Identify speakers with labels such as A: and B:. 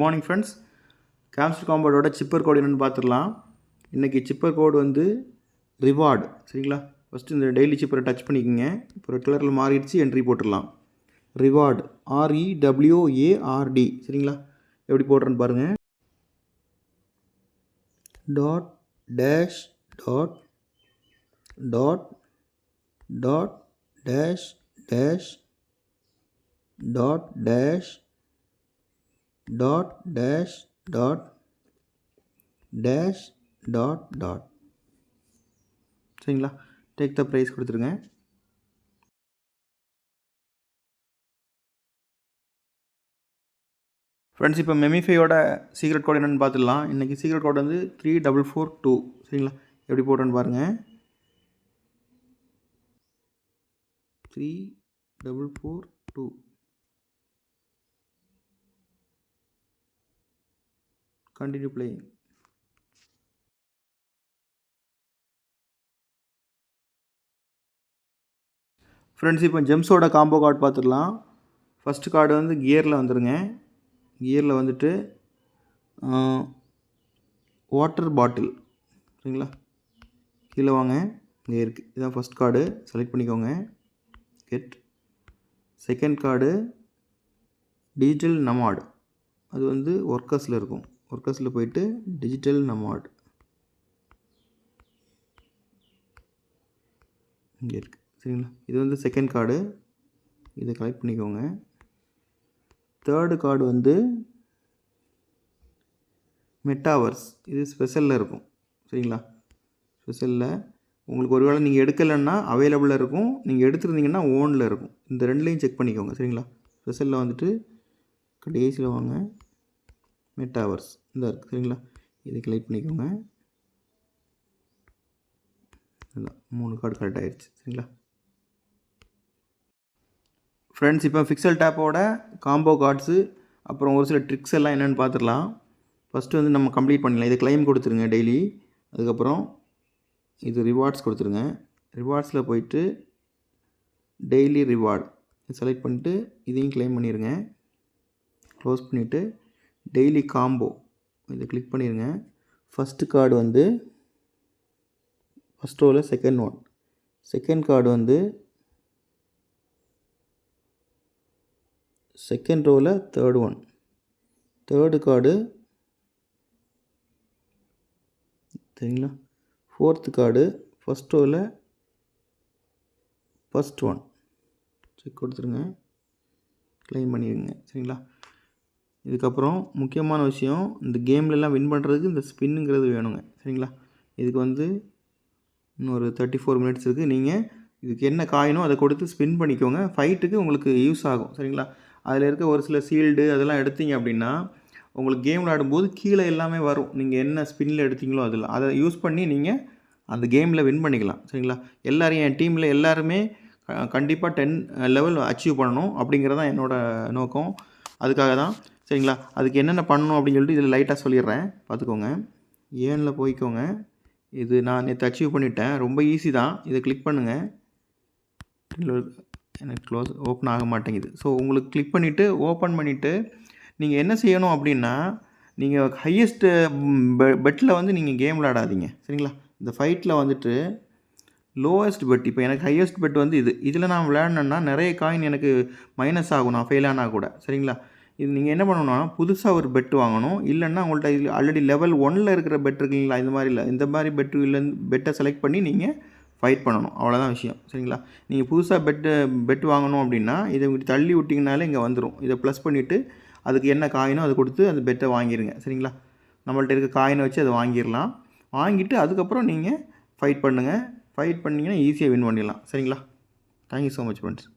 A: Morning friends. கேம்ஸ்டர் காம்பவுண்டோட சிப்பர் கோடு என்னென்னு பார்த்துடலாம். இன்றைக்கி சிப்பர் கோடு வந்து ரிவார்டு. சரிங்களா? ஃபஸ்ட்டு இந்த டெய்லி சிப்பரை டச் பண்ணிக்கோங்க. இப்போ ரெட் கலரில் மாறிடுச்சு, என்ட்ரி போட்டுடலாம். Reward REWARD. சரிங்களா? எப்படி போடுறேன்னு பாருங்கள். Dot dash dot dot dot dash dash dot dash dot dash dot dash dot dot. சரிங்களா? டேக் த ப்ரைஸ் கொடுத்துருங்க. ஃப்ரெண்ட்ஸ், இப்போ மெமிஃபையோட சீக்ரெட் கோட் என்னென்னு பார்த்துடலாம். இன்றைக்கி சீக்ரெட் கோட் வந்து 3442. சரிங்களா? எப்படி போடுறேன்னு பாருங்கள். 3442. Continue playing. ஃப்ரெண்ட்ஸ், இப்போ ஜெம்ஸோட காம்போ கார்டு பார்த்துடலாம். ஃபஸ்ட்டு கார்டு வந்து கியரில் வந்துடுங்க. கியரில் வந்துட்டு வாட்டர் பாட்டில். சரிங்களா? கீழே வாங்க, இங்கே இருக்குது. இதுதான் ஃபஸ்ட் கார்டு. செலக்ட் பண்ணிக்கோங்க. கெட். செகண்ட் கார்டு டிஜிட்டல் நமாட். அது வந்து ஒர்க்கர்ஸில் இருக்கும். ஒர்க்கர்ஸில் போயிட்டு டிஜிட்டல் நமாட் இங்கே இருக்குது. சரிங்களா? இது வந்து செகண்ட் கார்டு. இதை கலெக்ட் பண்ணிக்கோங்க. தேர்டு கார்டு வந்து மெட்டாவர்ஸ். இது ஸ்பெஷலில் இருக்கும். சரிங்களா? ஸ்பெஷலில் உங்களுக்கு ஒருவேளை நீங்கள் எடுக்கலைன்னா அவைலபிளாக இருக்கும், நீங்கள் எடுத்துருந்தீங்கன்னா ஓனில் இருக்கும். இந்த ரெண்டுலேயும் செக் பண்ணிக்கோங்க. சரிங்களா? ஸ்பெஷலில் வந்துட்டு கடைசியில் வாங்க, மெட்டாவர்ஸ் இந்த இருக்குது. சரிங்களா? இதை கிளிக் பண்ணிக்கோங்க. அதான் 3 கார்டு கரெக்ட் ஆகிடுச்சு. சரிங்களா? ஃப்ரெண்ட்ஸ், இப்போ ஃபிக்சல் டேப்போட காம்போ கார்ட்ஸு அப்புறம் ஒரு சில ட்ரிக்ஸ் எல்லாம் என்னென்னு பார்த்துடலாம். ஃபஸ்ட்டு வந்து நம்ம கம்ப்ளீட் பண்ணிடலாம். இதை கிளைம் கொடுத்துருங்க டெய்லி. அதுக்கப்புறம் இது ரிவார்ட்ஸ் கொடுத்துருங்க. ரிவார்ட்ஸில் போயிட்டு டெய்லி ரிவார்டு செலக்ட் பண்ணிவிட்டு இதையும் கிளைம் பண்ணிடுங்க. க்ளோஸ் பண்ணிவிட்டு டெய்லி காம்போ இதை கிளிக் பண்ணிடுங்க. ஃபஸ்ட்டு கார்டு வந்து ஃபஸ்ட் ரோவில் செகண்ட் ஒன். செகண்ட் கார்டு வந்து செகண்ட் ரோவில் தேர்ட் ஒன். Third card. சரிங்களா? ஃபோர்த்து கார்டு ஃபஸ்ட் ரோவில் ஃபஸ்ட் ஒன். செக் கொடுத்துருங்க. கிளைம் பண்ணிடுங்க. சரிங்களா? இதுக்கப்புறம் முக்கியமான விஷயம், இந்த கேம்லலாம் வின் பண்ணுறதுக்கு இந்த ஸ்பின்னுங்கிறது வேணுங்க. சரிங்களா? இதுக்கு வந்து இன்னொரு 34 மினிட்ஸ் இருக்குது. நீங்கள் இதுக்கு என்ன காயினோ அதை கொடுத்து ஸ்பின் பண்ணிக்கோங்க. ஃபைட்டுக்கு உங்களுக்கு யூஸ் ஆகும். சரிங்களா? அதில் இருக்க ஒரு சில சீல்டு அதெல்லாம் எடுத்தீங்க அப்படின்னா உங்களுக்கு கேம் விளையாடும்போது கீழே எல்லாமே வரும். நீங்கள் என்ன ஸ்பின்னில் எடுத்தீங்களோ அதில் அதை யூஸ் பண்ணி நீங்கள் அந்த கேமில் வின் பண்ணிக்கலாம். சரிங்களா? எல்லோரும் என் டீமில் எல்லாருமே கண்டிப்பாக 10 லெவல் அச்சீவ் பண்ணணும் அப்படிங்கிறதான் என்னோடய நோக்கம். அதுக்காக தான். சரிங்களா? அதுக்கு என்னென்ன பண்ணணும் அப்படின்னு சொல்லிட்டு இதில் லைட்டாக சொல்லிடுறேன், பார்த்துக்கோங்க. ஏனில் போய்க்கோங்க. இது நான் நேற்று அச்சீவ் பண்ணிட்டேன். ரொம்ப ஈஸி தான். இதை கிளிக் பண்ணுங்கள். எனக்கு க்ளோஸ் ஓப்பன் ஆக மாட்டேங்குது. ஸோ உங்களுக்கு கிளிக் பண்ணிவிட்டு ஓப்பன் பண்ணிவிட்டு நீங்கள் என்ன செய்யணும் அப்படின்னா, நீங்கள் ஹையஸ்ட்டு பெட்டில் வந்து நீங்கள் கேம் விளையாடாதீங்க. சரிங்களா? இந்த ஃபைட்டில் வந்துட்டு லோவஸ்ட் பெட். இப்போ எனக்கு ஹையஸ்ட் பெட் வந்து இதில் நான் விளையாடினேன்னா நிறைய காயின் எனக்கு மைனஸ் ஆகும், நான் ஃபெயில் ஆனால் கூட. சரிங்களா? இது நீங்கள் என்ன பண்ணணும்னா புதுசாக ஒரு பெட்டு வாங்கணும். இல்லைன்னா உங்கள்கிட்ட இதில் ஆல்ரெடி லெவல் 1ல் இருக்கிற பெட் இருக்குங்களா, இந்த மாதிரி இல்லை, இந்த மாதிரி பெட்டை செலக்ட் பண்ணி நீங்கள் ஃபைட் பண்ணணும். அவ்வளோதான் விஷயம். சரிங்களா? நீங்கள் புதுசாக பெட் வாங்கணும் அப்படின்னா இதை தள்ளி விட்டிங்கனாலே இங்கே வந்துடும். இதை ப்ளஸ் பண்ணிவிட்டு அதுக்கு என்ன காயினோ அதை கொடுத்து அந்த பெட்டை வாங்கிடுங்க. சரிங்களா? நம்மள்ட்ட இருக்க காயினை வச்சு அதை வாங்கிடலாம். வாங்கிட்டு அதுக்கப்புறம் நீங்கள் ஃபைட் பண்ணுங்கள். ஃபைட் பண்ணிங்கன்னா ஈஸியாக வின் பண்ணிடலாம். சரிங்களா? Thank you so much friends.